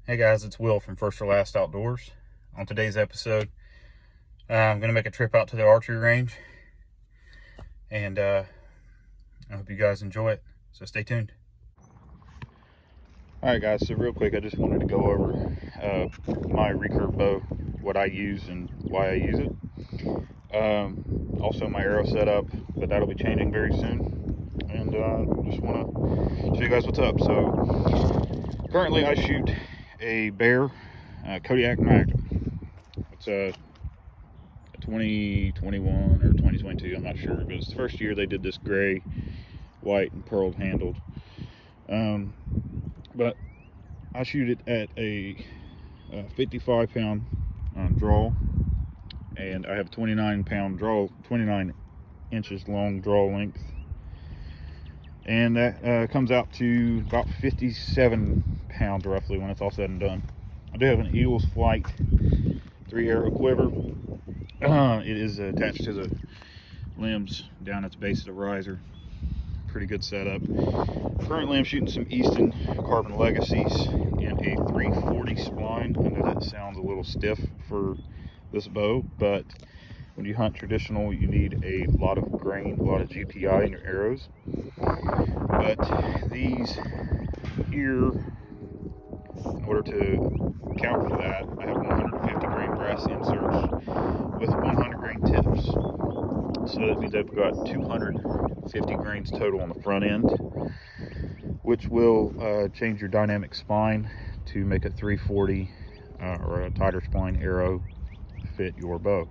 Hey guys, it's Will from First or Last Outdoors. On today's episode, I'm going to make a trip out to the archery range, and I hope you guys enjoy it, so stay tuned. Alright guys, so real quick, I just wanted to go over my recurve bow, what I use and why I use it. Also my arrow setup, but that'll be changing very soon, and just want to show you guys what's up. So currently I shoot a Bear Kodiak Magnum. It's a 2021 or 2022, I'm not sure, but it's the first year they did this gray, white, and pearl handled. But I shoot it at a 55 pound draw, and I have 29 pound draw, 29 inches long draw length, and that comes out to about 57 pounds roughly when it's all said and done. I do have an Eagles Flight 3-arrow quiver. It is attached to the limbs down at the base of the riser. Pretty good setup. Currently I'm shooting some Easton Carbon Legacies in a 340 spline. I know that sounds a little stiff for this bow, but when you hunt traditional, you need a lot of grain, a lot of GPI in your arrows. But these here, in order to account for that, I have 150 grain brass inserts with 100 grain tips. So that means I've got 250 grains total on the front end, which will change your dynamic spine to make a 340 or a tighter spline arrow fit your bow.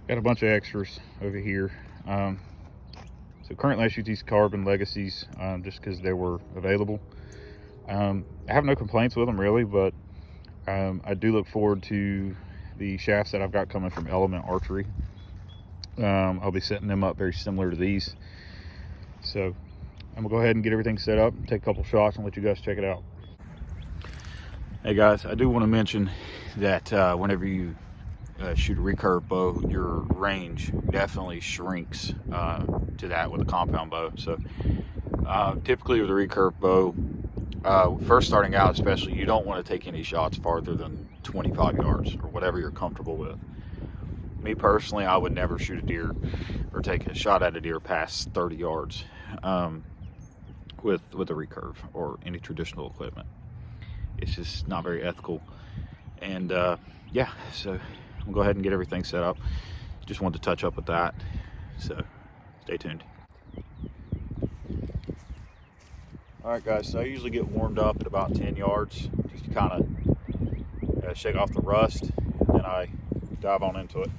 Got a bunch of extras over here. So currently I shoot these Carbon Legacies just because they were available. I have no complaints with them really, but I do look forward to the shafts that I've got coming from Element Archery. I'll be setting them up very similar to these. So I'm gonna go ahead and get everything set up, take a couple shots, and let you guys check it out. Hey guys, I do want to mention that whenever you shoot a recurve bow, your range definitely shrinks to that with a compound bow. So typically with a recurve bow, first starting out especially, you don't want to take any shots farther than 25 yards or whatever you're comfortable with. Me personally, I would never shoot a deer or take a shot at a deer past 30 yards with a recurve or any traditional equipment. It's just not very ethical. And yeah, so we'll go ahead and get everything set up. Just wanted to touch up with that, so stay tuned. All right guys, so I usually get warmed up at about 10 yards just to kind of shake off the rust, and then I dive on into it.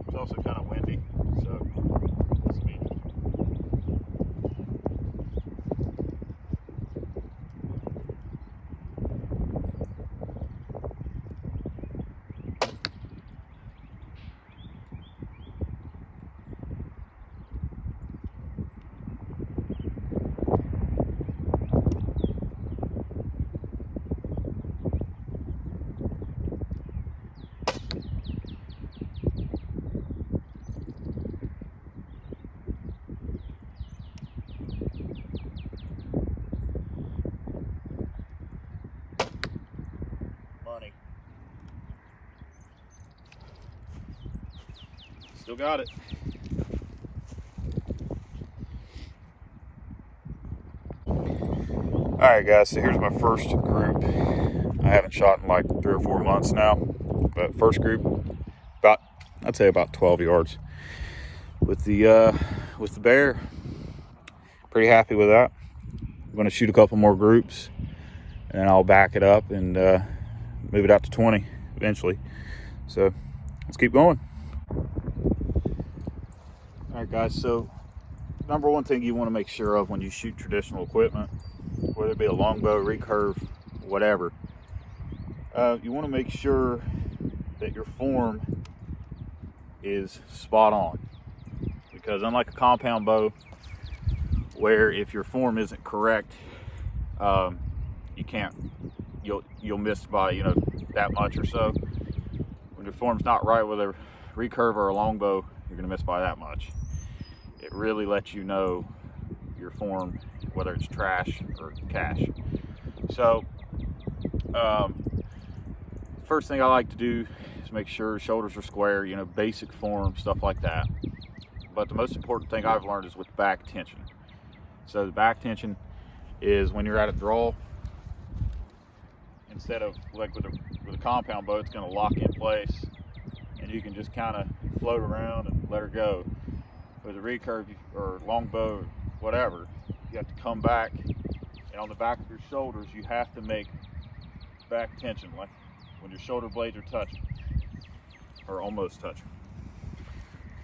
It's also kind of windy, so it's me. Money. Still got it. Alright guys, so here's my first group. I haven't shot in like 3 or 4 months now, but first group, I'd say about 12 yards with the Bear. Pretty happy with that. I'm going to shoot a couple more groups, and then I'll back it up and move it out to 20 eventually. So let's keep going. All right guys, so number one thing you want to make sure of when you shoot traditional equipment, whether it be a longbow, recurve, whatever, you want to make sure that your form is spot on, because unlike a compound bow, where if your form isn't correct, you'll miss by that much or so. When your form's not right with a recurve or a longbow, you're gonna miss by that much. It really lets you know your form, whether it's trash or cash. So, first thing I like to do is make sure shoulders are square, you know, basic form, stuff like that. But the most important thing I've learned is with back tension. So the back tension is when you're at a draw, instead of like with a compound bow, it's going to lock in place and you can just kind of float around and let her go. With a recurve or longbow, whatever, you have to come back, and on the back of your shoulders you have to make back tension, like when your shoulder blades are touching or almost touching.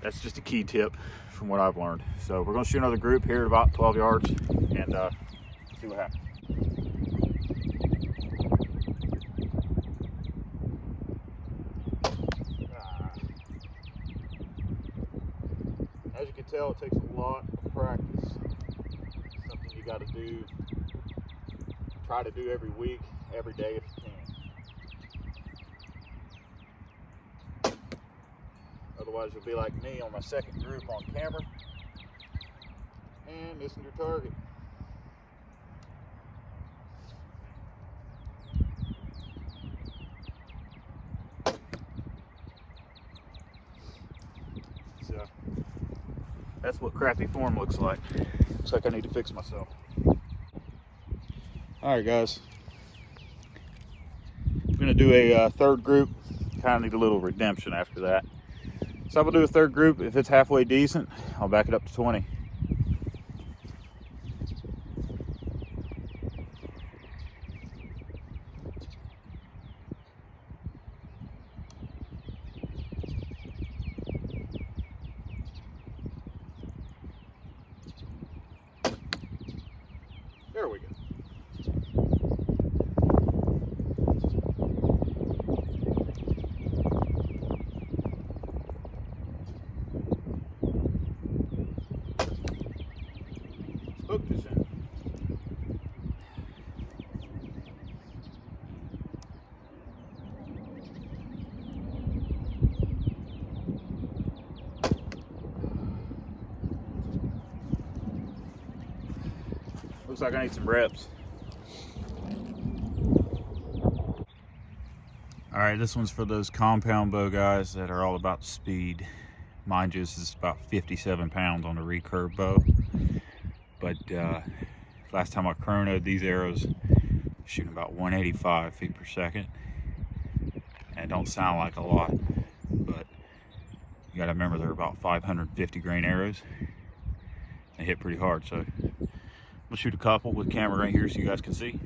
That's just a key tip from what I've learned. So we're going to shoot another group here at about 12 yards and see what happens. As you can tell, it takes a lot of practice. It's something you got to do, try to do every week, every day if you can. Otherwise you'll be like me on my second group on camera and missing your target. So that's what crappy form looks like. Looks like I need to fix myself. Alright guys, I'm going to do a third group. Kind of need a little redemption after that. So I'm going to do a third group. If it's halfway decent, I'll back it up to 20. There we go. Spoke this in. Looks like I need some reps. Alright, this one's for those compound bow guys that are all about speed. Mind you, this is about 57 pounds on a recurve bow. But last time I chronoed these arrows, shooting about 185 feet per second. And it don't sound like a lot, but you gotta remember they're about 550 grain arrows. They hit pretty hard, so we'll shoot a couple with camera right here so you guys can see.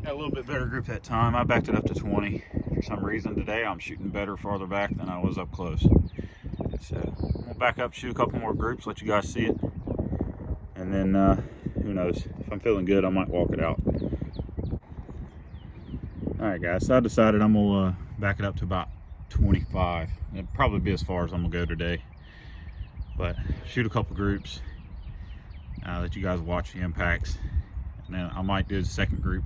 Got a little bit better group that time. I backed it up to 20. For some reason today I'm shooting better farther back than I was up close. So we'll back up, shoot a couple more groups, let you guys see it. And then who knows, if I'm feeling good I might walk it out. Alright guys, so I decided I'm gonna back it up to about 25. It'll probably be as far as I'm gonna go today. But shoot a couple groups, let you guys watch the impacts. And then I might do a second group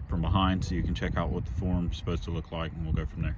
from behind so you can check out what the form's supposed to look like, and we'll go from there.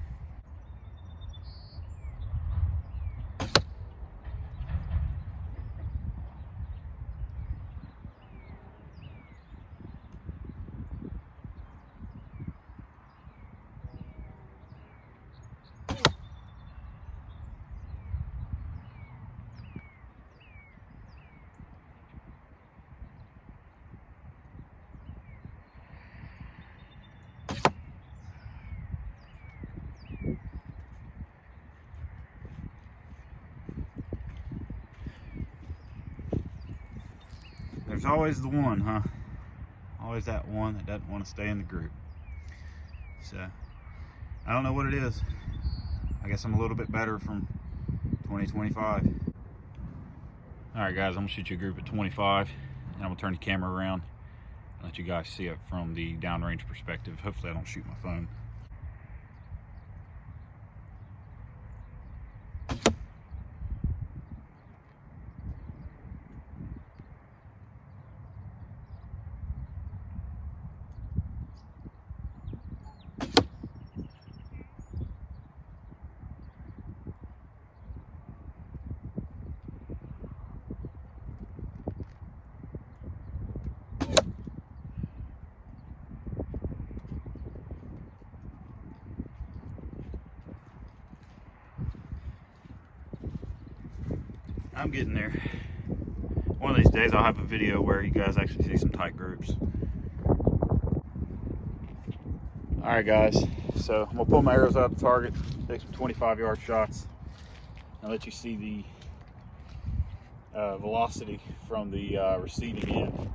There's always the one, huh? Always that one that doesn't want to stay in the group. So I don't know what it is. I guess I'm a little bit better from 2025. All right, guys, I'm gonna shoot you a group at 25, and I'm gonna turn the camera around and let you guys see it from the downrange perspective. Hopefully I don't shoot my phone. I'm getting there. One of these days I'll have a video where you guys actually see some tight groups. Alright guys, so I'm gonna pull my arrows out of the target, take some 25-yard shots, and let you see the velocity from the receiving end.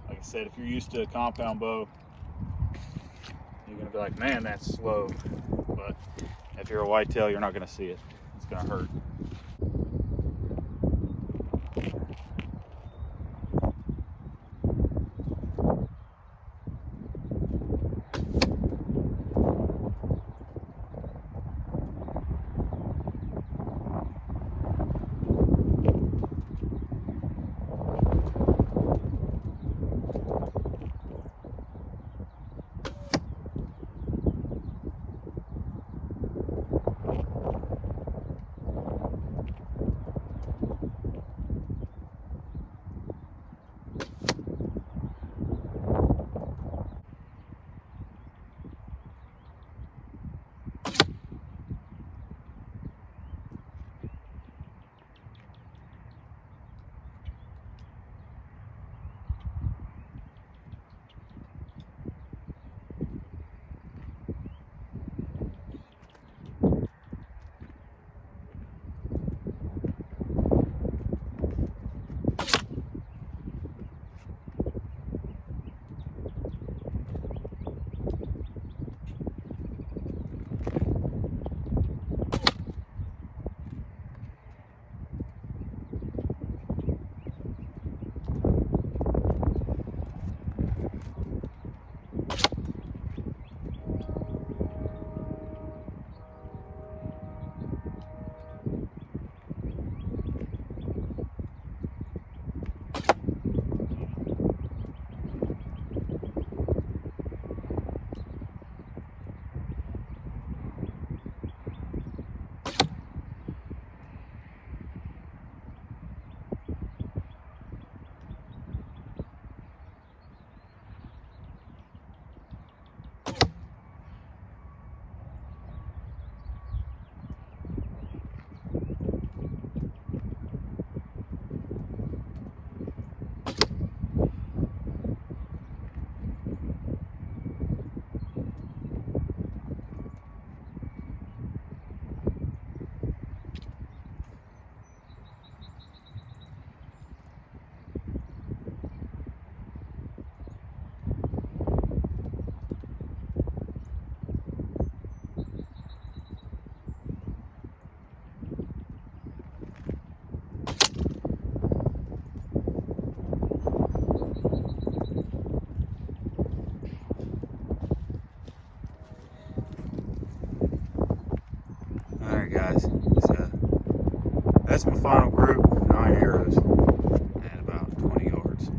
Like I said, if you're used to a compound bow, you're gonna be like, man, that's slow. But if you're a whitetail, you're not gonna see it. It's gonna hurt. Guys, so that's my final group, 9 arrows at about 20 yards.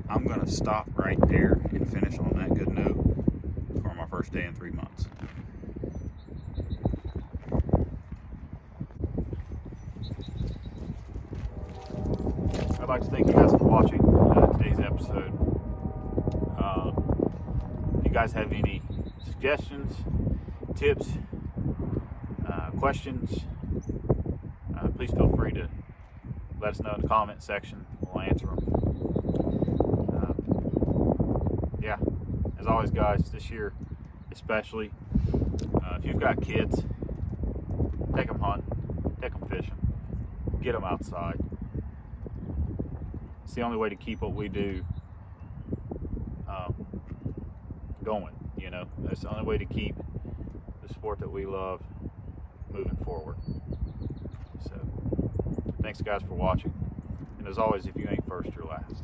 I'm gonna stop right there and finish on that good note for my first day in 3 months. I'd like to thank you guys for watching today's episode. If you guys have any suggestions, tips, questions, please feel free to let us know in the comment section. We'll answer them. Yeah, as always guys, this year especially, if you've got kids, take them hunting, take them fishing, get them outside. It's the only way to keep what we do going, you know. That's the only way to keep the sport that we love moving forward. So thanks guys for watching, and as always, if you ain't first, you're last.